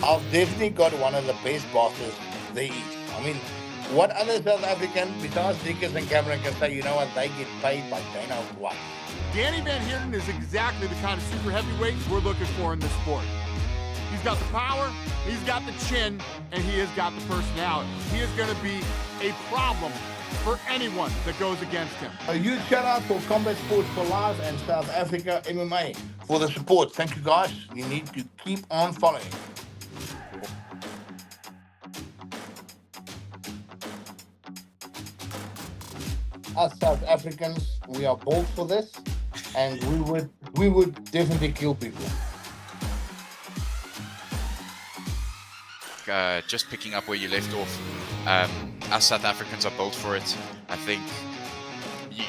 I've definitely got one of the best bosses there is. I mean, what other South African besides Dickers and Cameron can say, you know what, they get paid by Dana White? Danie van Heerden is exactly the kind of super heavyweight we're looking for in this sport. He's got the power, he's got the chin, and he has got the personality. He is going to be a problem for anyone that goes against him. A huge shout out for Combat Sports for Life and South Africa MMA for the support. Thank you guys. You need to keep on following. Us South Africans, we are bold for this, and we would definitely kill people. Just picking up where you left off, us South Africans are built for it. I think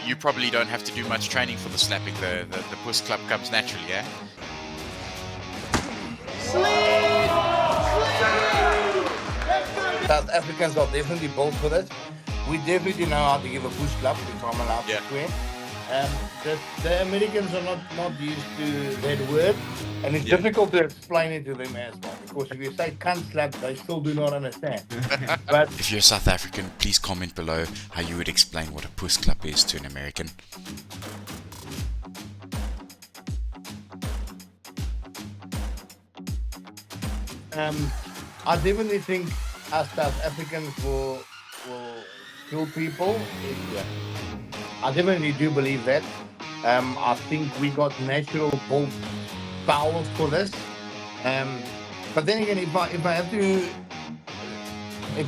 you probably don't have to do much training for the slapping. The push club comes naturally, yeah? South Africans are definitely built for this. We definitely know how to give a push club, if I'm allowed to swear. The Americans are not used to that word, and it's difficult to explain it to them as well, because if you say cunt slap, they still do not understand. But if you're South African, please comment below how you would explain what a push club is to an American. I definitely think us South Africans will kill people. I definitely do believe that. I think we got natural built power for this. But then again, if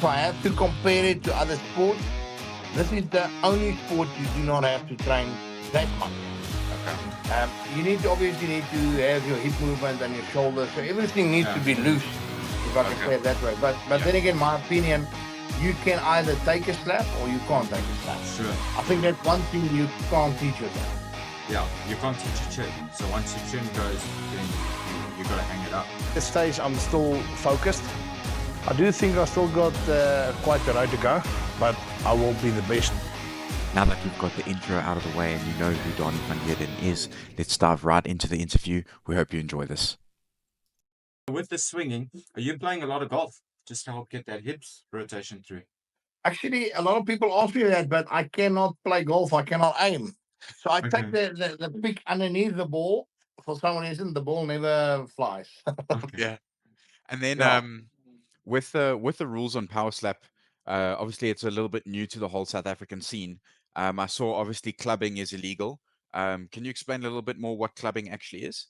I have to compare it to other sports, this is the only sport you do not have to train that much. Okay. You obviously need to have your hip movement and your shoulders, so everything needs to be loose, if I can say it that way. But then again, my opinion, you can either take a slap or you can't take a slap. Sure. I think that's one thing you can't teach yourself. Yeah, you can't teach a chin. So once your chin goes, then you got to hang it up. At this stage, I'm still focused. I do think I still got quite the road to go, but I will be the best. Now that we've got the intro out of the way and you know who Danie van Heerden is, let's dive right into the interview. We hope you enjoy this. With the swinging, are you playing a lot of golf just to help get that hips rotation through? Actually, a lot of people ask me that, but I cannot play golf. I cannot aim. So I take the pick underneath the ball. For some reason, the ball never flies. Yeah. And then with the rules on PowerSlap, obviously it's a little bit new to the whole South African scene. I saw obviously clubbing is illegal. Can you explain a little bit more what clubbing actually is?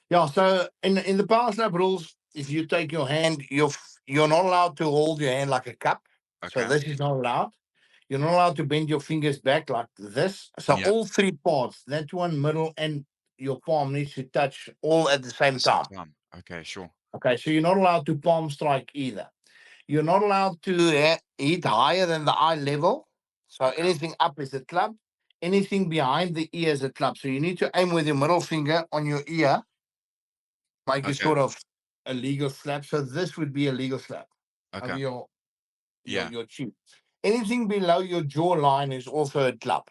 Yeah, so in the PowerSlap rules, if you take your hand, you're not allowed to hold your hand like a cup. Okay. So this is not allowed. You're not allowed to bend your fingers back like this. So all three parts, that one, middle, and your palm needs to touch all at the same time. Okay, sure. Okay, so you're not allowed to palm strike either. You're not allowed to hit higher than the eye level. So anything up is a club. Anything behind the ear is a club. So you need to aim with your middle finger on your ear, like a sort of a legal slap. So this would be a legal slap. Okay. Your cheek. Anything below your jawline is also a club.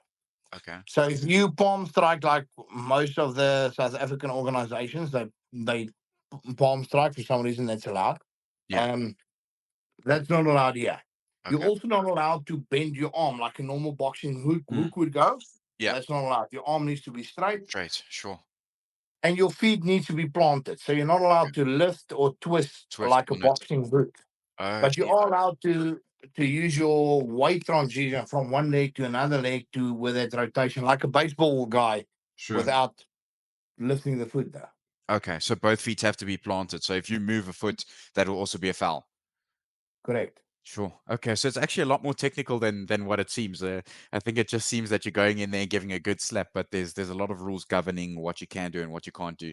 Okay. So if you palm strike like most of the South African organizations, they palm strike, for some reason that's allowed. Yeah. That's not allowed here. Okay. You're also not allowed to bend your arm like a normal boxing hook would go. Yeah. That's not allowed. Your arm needs to be straight. Straight, sure. And your feet need to be planted. So you're not allowed to lift or twist like a boxing hook. But you are allowed to use your weight transition from one leg to another leg with that rotation, like a baseball guy, without lifting the foot there. Okay, so both feet have to be planted. So if you move a foot, that will also be a foul. Correct. Sure. Okay, so it's actually a lot more technical than what it seems. I think it just seems that you're going in there and giving a good slap, but there's a lot of rules governing what you can do and what you can't do.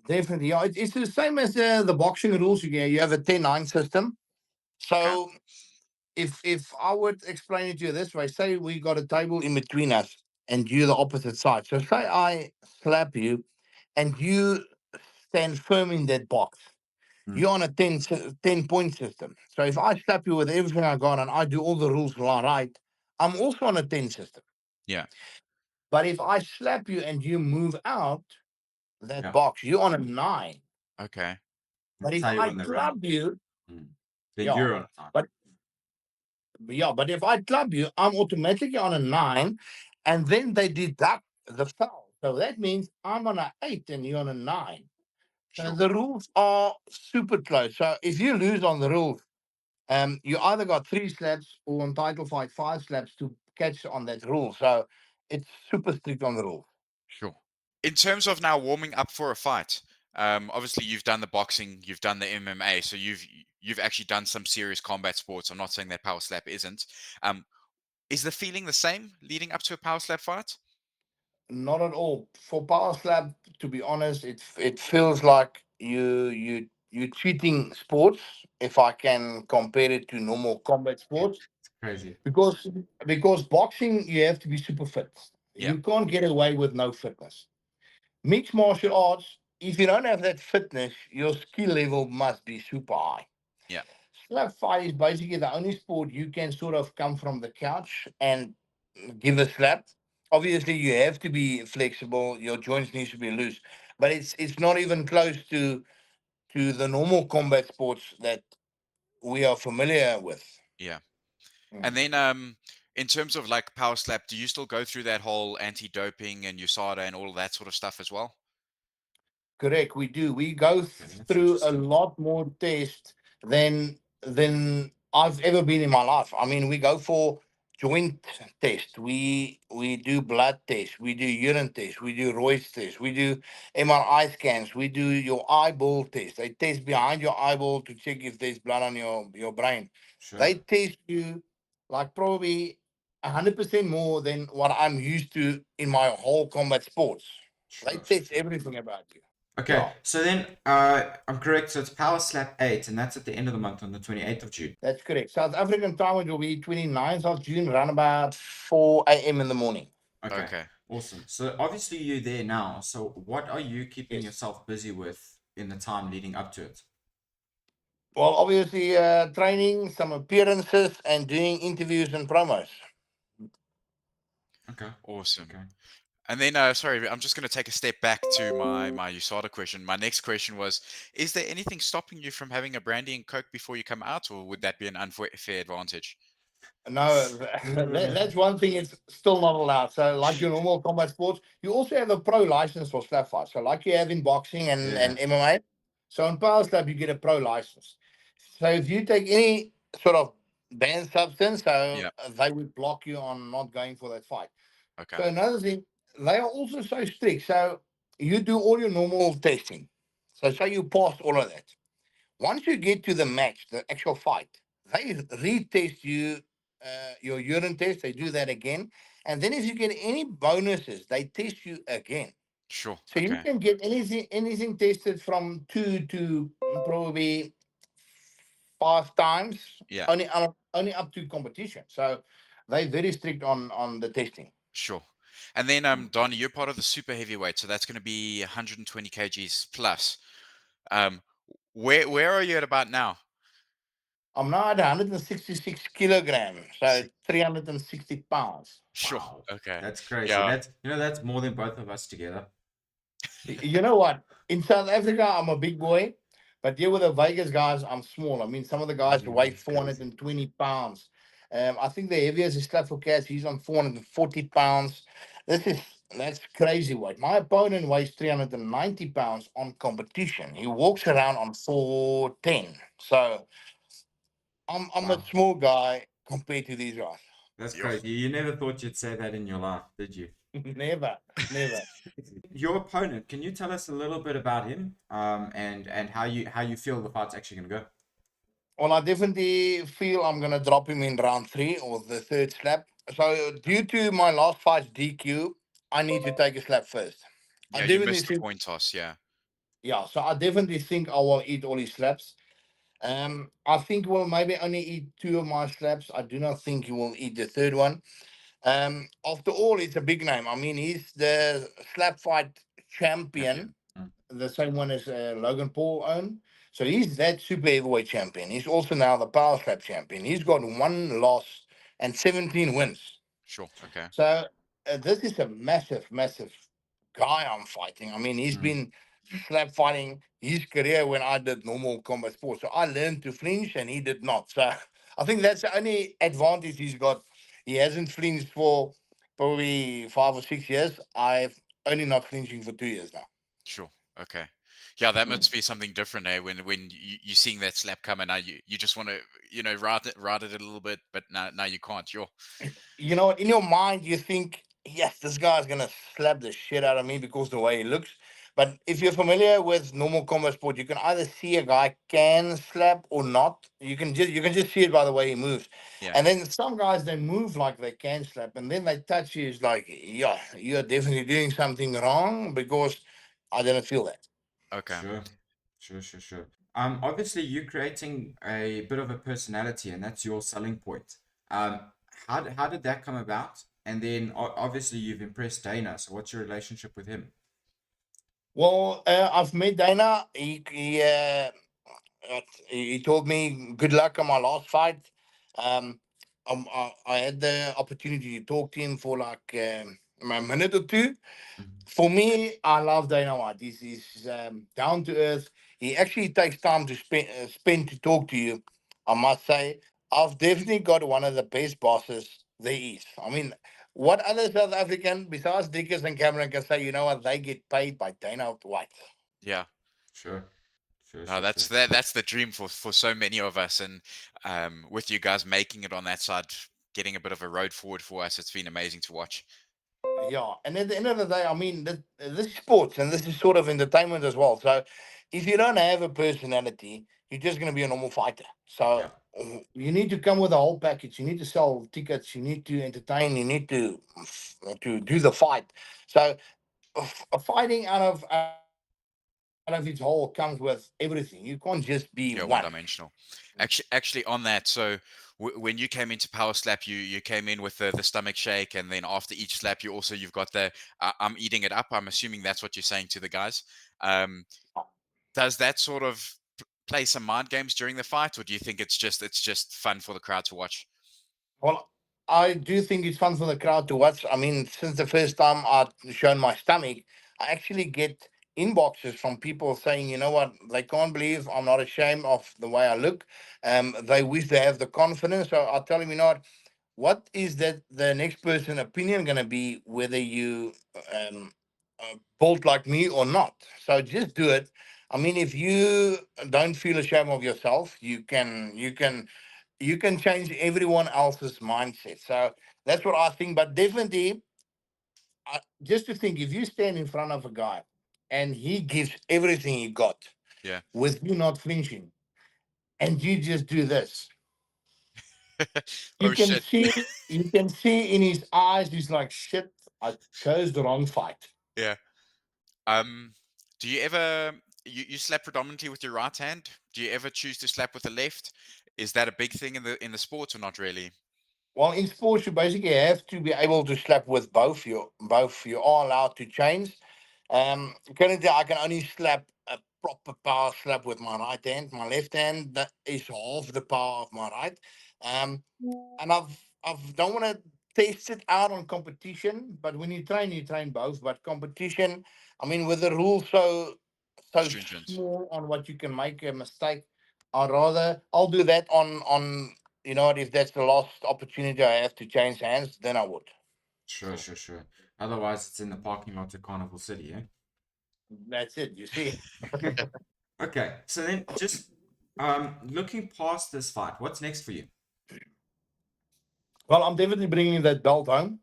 Definitely, yeah. It's the same as the boxing rules. You have a 10-9 system. So if I would explain it to you this way, say we got a table in between us and you're the opposite side. So say I slap you and you stand firm in that box. You're on a 10-point system. So if I slap you with everything I got and I do all the rules right, I'm also on a 10 system. Yeah. But if I slap you and you move out that box, you're on a 9. Okay. But if tell you I when they're club you, then yeah, you're on time. but if I club you, I'm automatically on a 9, and then they deduct the foul. So that means I'm on a 8 and you're on a 9. So Sure. the rules are super close. So if you lose on the rules, you either got 3 slaps or on title fight 5 slaps to catch on that rule. So it's super strict on the rules. Sure. In terms of now warming up for a fight, obviously you've done the boxing, you've done the MMA, so you've actually done some serious combat sports. I'm not saying that power slap isn't. Is the feeling the same leading up to a power slap fight? Not at all. For power slap, to be honest, it feels like you cheating sports. If I can compare it to normal combat sports, It's crazy. because boxing you have to be super fit. Yeah. You can't get away with no fitness. Mixed martial arts, if you don't have that fitness, your skill level must be super high. Yeah. Slap fight is basically the only sport you can sort of come from the couch and give a slap. Obviously, you have to be flexible. Your joints need to be loose, but it's not even close to the normal combat sports that we are familiar with. Yeah. And Mm. then in terms of like power slap, do you still go through that whole anti-doping and USADA and all of that sort of stuff as well? Correct, we do. We go That's through a interesting. lot more tests than I've ever been in my life. I mean, we go for joint test. We do blood tests. We do urine tests. We do Royce tests. We do MRI scans. We do your eyeball test. They test behind your eyeball to check if there's blood on your brain. Sure. They test you like probably 100% more than what I'm used to in my whole combat sports. They Sure. test everything about you. Okay, Yeah, so then I'm correct. So it's Power Slap 8, and that's at the end of the month on the 28th of June. that's correct. South African time it will be 29th of June, around about 4 a.m. in the morning. Okay, Okay. awesome. So obviously you're there now. So what are you keeping Yes. yourself busy with in the time leading up to it? Well, obviously, training, some appearances, and doing interviews and promos. Okay. Awesome. Okay. And then, sorry, I'm just going to take a step back to my USADA question. My next question was, is there anything stopping you from having a brandy and Coke before you come out, or would that be an unfair advantage? No, that's one thing. It's still not allowed. So, like your normal combat sports, you also have a pro license for slap fight. So, like you have in boxing and Yeah. MMA. So, in power slap, you get a pro license. So, if you take any sort of banned substance, so Yeah. they would block you on not going for that fight. Okay. So, another thing, they are also so strict. So, you do all your normal testing. So, say you pass all of that. Once you get to the match, the actual fight, they retest you, your urine test. They do that again, and then if you get any bonuses, they test you again. Sure. So you Okay. can get anything tested from 2 to probably 5 times, Yeah. only up to competition. So they very strict on the testing. Sure. And then, Donnie, you're part of the super heavyweight, so that's going to be 120 kgs plus. Um, where are you at about now? I'm now at 166 kilograms, so 360 pounds. Sure. Wow. Okay. That's crazy. Yeah. That's more than both of us together. You know what? In South Africa, I'm a big boy, but here with the Vegas guys, I'm small. I mean, some of the guys weigh That's crazy. 420 pounds. I think the heaviest is Slap for Cats. He's on 440 pounds. This is that's crazy weight. My opponent weighs 390 pounds on competition. He walks around on 410. So I'm a Wow. small guy compared to these guys. That's Yeah. crazy. You never thought you'd say that in your life, did you? Never, never. Your opponent, can you tell us a little bit about him, and how you feel the fight's actually gonna go? Well, I definitely feel I'm gonna drop him in round 3 or the third slap. So due to my last fight's DQ, I need to take a slap first. I Yeah, you definitely missed the think, coin toss. Yeah. yeah. So I definitely think I will eat all his slaps. I think we'll maybe only eat 2 of my slaps. I do not think he will eat the third one. After all, it's a big name. I mean, he's the slap fight champion, Mm. the same one as Logan Paul owned. So he's that super heavyweight champion. He's also now the power slap champion. He's got 1 loss and 17 wins. Sure. Okay. So this is a massive, massive guy I'm fighting. I mean, he's Mm. been slap fighting his career when I did normal combat sports. So I learned to flinch and he did not. So I think that's the only advantage he's got. He hasn't flinched for probably 5 or 6 years. I've only not flinching for 2 years now. Sure. Okay. Yeah, that must be something different, eh? When you're seeing that slap coming, now you just want to ride it a little bit, but now you can't. You're You know, in your mind, you think, yes, this guy's gonna slap the shit out of me because the way he looks. But if you're familiar with normal combat sport, you can either see a guy can slap or not. You can just see it by the way he moves. yeah. And then some guys they move like they can slap, and then they touch you. It's like, yeah, you're definitely doing something wrong because I didn't feel that. Okay. Sure, sure. Obviously you're creating a bit of a personality, and that's your selling point. Um, how did that come about? And then obviously you've impressed Dana. So what's your relationship with him? Well, I've met Dana. He told me good luck on my last fight. Um, I had the opportunity to talk to him for like a minute or two. Mhm. For me, I love Dana White. He's down to earth. He actually takes time to spend to talk to you. I must say, I've definitely got one of the best bosses there is. I mean, what other South African besides Dickers and Cameron can say, you know what, they get paid by Dana White? Yeah. Sure, sure, No, sure, that's sure. that's the dream for so many of us, and with you guys making it on that side, getting a bit of a road forward for us, it's been amazing to watch. Yeah, and at the end of the day, I mean, this is sports and this is sort of entertainment as well. So, if you don't have a personality, you're just going to be a normal fighter. So, Yeah, you need to come with a whole package. You need to sell tickets. You need to entertain. You need to do the fight. So, fighting out of its whole comes with everything. You can't just be Yeah, one one. dimensional. Actually, on that, so when you came into Power Slap, you came in with the stomach shake, and then after each slap, you've got the I'm eating it up. I'm assuming that's what you're saying to the guys. Um, does that sort of play some mind games during the fight, or do you think it's just fun for the crowd to watch? Well, I do think it's fun for the crowd to watch. I mean, since the first time I've shown my stomach, I actually get inboxes from people saying, you know what, they can't believe I'm not ashamed of the way I look. They wish they have the confidence. So I tell them, you know what is that the next person opinion going to be whether you built like me or not? So just do it. I mean, if you don't feel ashamed of yourself, you can change everyone else's mindset. So that's what I think. But definitely, just to think, if you stand in front of a guy and he gives everything he got Yeah. with you not flinching, and you just do this, you Oh can shit. see, you can see in his eyes, he's like, "Shit, I chose the wrong fight." Yeah. Um, do you ever you slap predominantly with your right hand? Do you ever choose to slap with the left? Is that a big thing in the sports or not really? Well, in sports, you basically have to be able to slap with both. You are allowed to change. Currently, I can only slap a proper power slap with my right hand. My left hand that is half the power of my right. Um, and I've don't want to test it out on competition, but when you train both. But competition, I mean, with the rules so Stringent. small on what you can make a mistake, I'll do that on if that's the last opportunity I have to change hands, then I would. sure, Cool. sure, sure. Otherwise, it's in the parking lot of Carnival City, eh? That's it. You see. Okay, so then just looking past this fight, what's next for you? Well, I'm definitely bringing that belt home.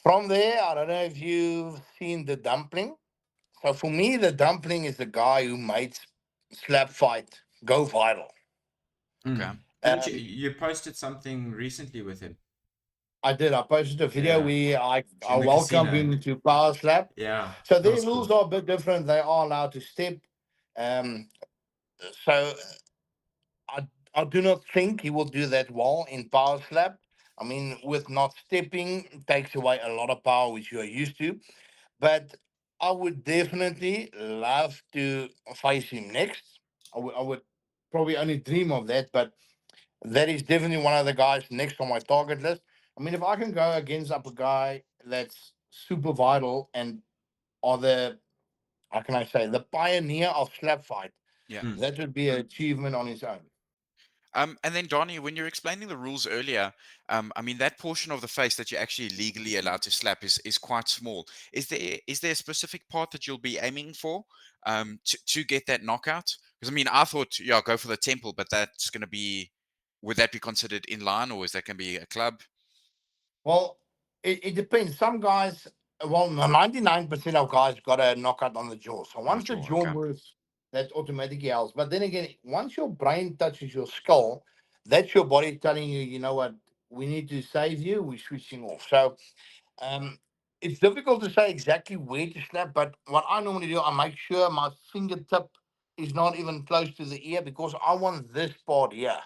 From there, I don't know if you've seen the dumpling. So for me, the dumpling is the guy who made slap fight go viral. Okay. Didn't you Um, you posted something recently with him? I did. I posted a video Yeah, where I in the welcomed casino. him to PowerSlap. Yeah, So that their was rules cool. are a bit different. They are allowed to step. Um, so I I do not think he will do that well in PowerSlap. I mean, with not stepping takes away a lot of power which you are used to. But I would definitely love to face him next. I would probably only dream of that, but that is definitely one of the guys next on my target list. I mean, if I can go against up a guy that's super vital and are the how can I say, the pioneer of slap fight. Yeah. That would be an achievement on its own. And then Donnie, when you're explaining the rules earlier, I mean that portion of the face that you're actually legally allowed to slap is quite small. Is there a specific part that you'll be aiming for to get that knockout? Because I mean, I thought, yeah, go for the temple, but that's going to be, would that be considered in line, or is that going to be a club? Well, it depends. Some guys, well, 99% of guys got a knockout on the jaw. So On the once the jaw, jaw okay. moves, that automatically helps. But then again, once your brain touches your skull, that's your body telling you, you know what, we need to save you. We're switching off. So um, it's difficult to say exactly where to snap. But what I normally do, I make sure my fingertip is not even close to the ear because I want this part here.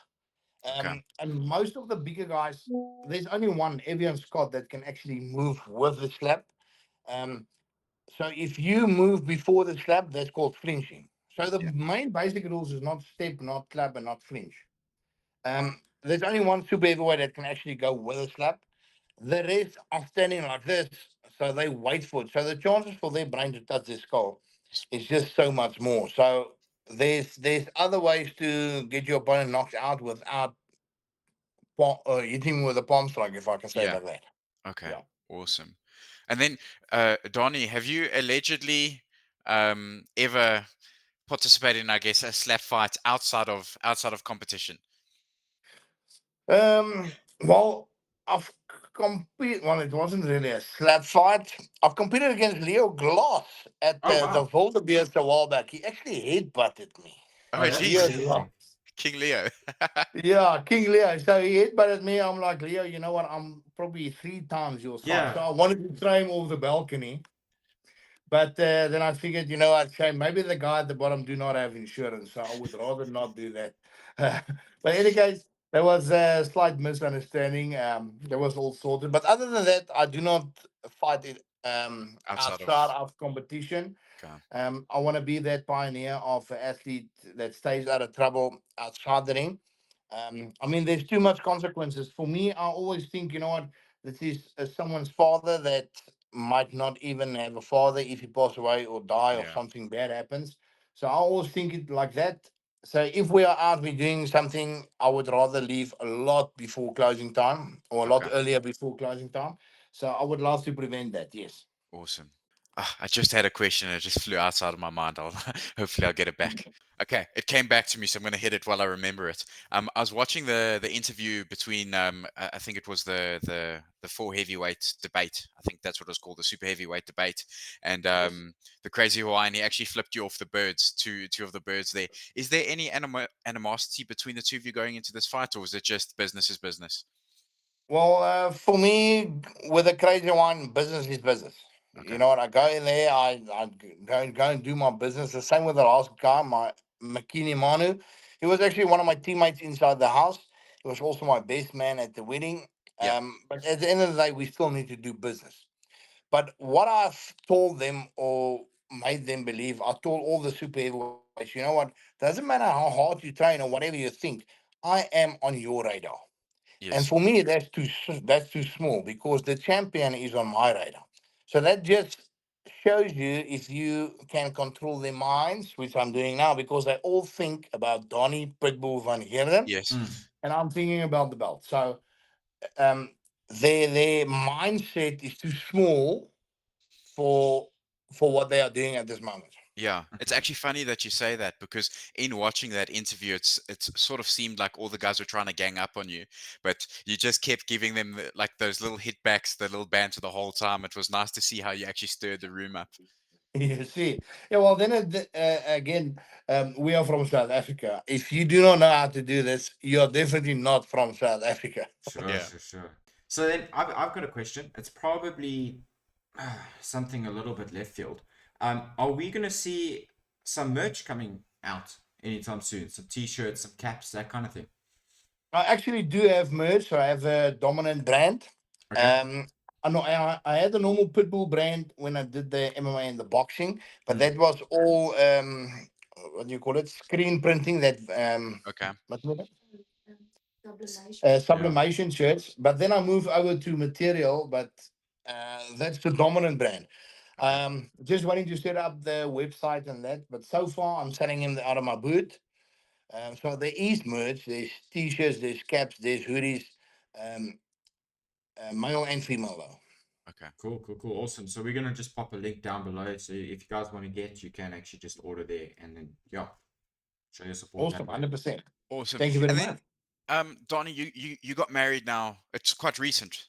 Okay. And most of the bigger guys, there's only one, Evian Scott, that can actually move with the slap. Um, so if you move before the slap, that's called flinching. So the Yeah. main basic rules is not step, not clap, and not flinch. There's only one super heavyweight that can actually go with a slap. The rest are standing like this, so they wait for it. So the chances for their brain to touch their skull is just so much more. So there's other ways to get your opponent knocked out without hitting with a palm strike, if I can say it Yeah. like that. Okay. Yeah. Awesome. And then, Donnie, have you allegedly ever participated in, I guess, a slap fight outside of competition? Um, well, I've competed. Well, it wasn't really a slap fight. I've competed against Leo Glass at Oh the wow. Wildebeest a while back. He actually headbutted me. Oh, Oh, that's Leo geez, Glass. amazing. King Leo. Yeah, King Leo. So he headbutted me. I'm like, Leo, you know what? I'm probably 3 times your size. Yeah. So I wanted to throw him off the balcony. But then I figured, you know what, Shane, maybe the guy at the bottom do not have insurance, so I would rather not do that. But in any case, there was a slight misunderstanding. That was all sorted. But other than that, I do not fight it Outside of. outside of competition. Okay. I want to be that pioneer of an athlete that stays out of trouble outside the ring. I mean, there's too much consequences. For me, I always think, you know what, this is someone's father that might not even have a father if he pass away or die or Yeah. something bad happens. So I always think it like that. So if we are out, we're doing something, I would rather leave a lot before closing time or a lot Okay. earlier before closing time. So I would love to prevent that. Yes. Awesome. I just had a question. It just flew outside of my mind. I'll hopefully I'll get it back. Okay, it came back to me, so I'm going to hit it while I remember it. I was watching the interview between I think it was the four heavyweight debate. I think that's what it was called, the super heavyweight debate. And Yes. the crazy Hawaiian, he actually flipped you off the birds. Two of the birds there. Is there any animosity between the two of you going into this fight, or is it just business is business? Well, for me, with a crazy one, business is business. Okay. You know what? I go in there, I go and do my business. The same with the last guy, my Makini Manu. He was actually one of my teammates inside the house. He was also my best man at the wedding. Yeah. But at the end of the day, we still need to do business. But what I've told them or made them believe, I told all the super heavyweights, you know what? Doesn't matter how hard you train or whatever you think, I am on your radar. And Yes. for me, that's too small because the champion is on my radar. So that just shows you if you can control their minds, which I'm doing now, because they all think about Danie Pitbull van Heerden, Yes. Mm. and I'm thinking about the belt. So um, their mindset is too small for for what they are doing at this moment. Yeah, it's Okay. actually funny that you say that because in watching that interview, it's sort of seemed like all the guys were trying to gang up on you, but you just kept giving them like those little hitbacks, the little banter the whole time. It was nice to see how you actually stirred the room up. You see, yeah. Well, then again, we are from South Africa. If you do not know how to do this, you are definitely not from South Africa. Sure, Yeah. sure, sure. So then I've got a question. It's probably something a little bit left field. Are we gonna see some merch coming out anytime soon? Some t-shirts, some caps, that kind of thing. I actually do have merch. So I have a dominant brand. Okay. I know I had a normal Pitbull brand when I did the MMA and the boxing, but Mm. that was all what do you call it? Screen printing. That Okay. what was it? Yeah. Sublimation shirts. But then I moved over to material, but that's the dominant brand. Just waiting to set up the website and that. But so far, I'm selling him out of my boot. So there is merch. There's t-shirts, there's caps, there's hoodies, um, male and female though. Okay. Cool. Awesome. So we're gonna just pop a link down below. So if you guys want to get, you can actually just order there and then show your support that Awesome, way. 100%. Awesome. Thank you very And much. then, Donnie, you got married now. It's quite recent.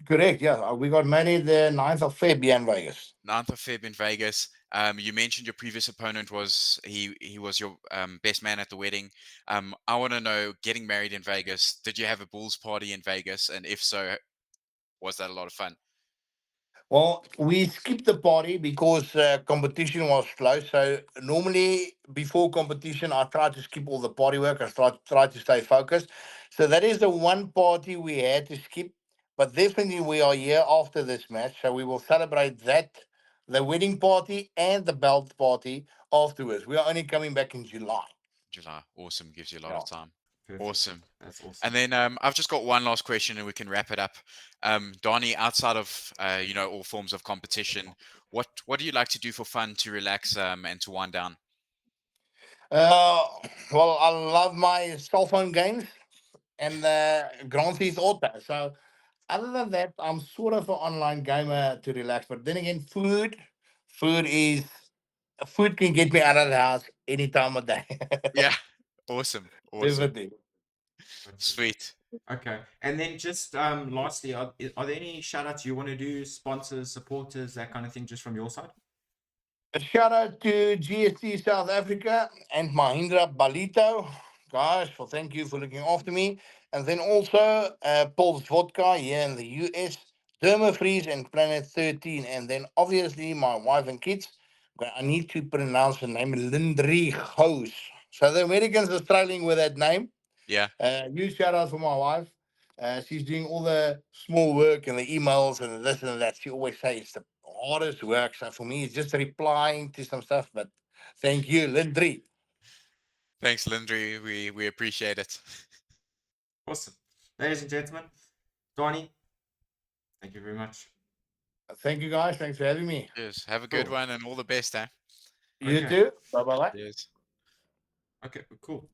Correct. Yeah, we got married the 9th of February in Vegas. 9th of Feb in Vegas. You mentioned your previous opponent was he was your best man at the wedding. I want to know, getting married in Vegas, did you have a Bulls party in Vegas? And if so, was that a lot of fun? Well, we skipped the party because competition was close. So normally before competition, I try to skip all the party work. I try to stay focused. So that is the one party we had to skip. But definitely we are here after this match. So we will celebrate that, the wedding party and the belt party afterwards. We are only coming back in July. July. Awesome. Gives you a lot Yeah. of time. Perfect. Awesome. That's awesome. And then I've just got one last question and we can wrap it up. Donnie, outside of all forms of competition, what do you like to do for fun, to relax, and to wind down? Well, I love my cell phone games and Grand Theft Auto. So other than that, I'm sort of an online gamer to relax. But then again, food can get me out of the house any time of day. Yeah. Awesome. Definitely. Sweet. Okay. And then just lastly, are there any shout outs you want to do, sponsors, supporters, that kind of thing, just from your side? A shout out to GST South Africa and Mahindra Balito, guys. For thank you for looking after me. And then also Paul's Vodka here in the US, Dermafreeze and Planet 13. And then obviously my wife and kids. But I need to pronounce the name Lindri House. So the Americans are struggling with that name. Yeah. Huge shout out for my wife. She's doing all the small work and the emails and this and that. She always says it's the hardest work. So for me, it's just replying to some stuff. But thank you, Lindri. Thanks, Lindri. We appreciate it. Awesome. Ladies and gentlemen, Donnie, thank you very much. Thank you, guys. Thanks for having me. Cheers. Have a good one and all the best, eh? You Okay. too. Bye bye. Cheers. Okay, cool.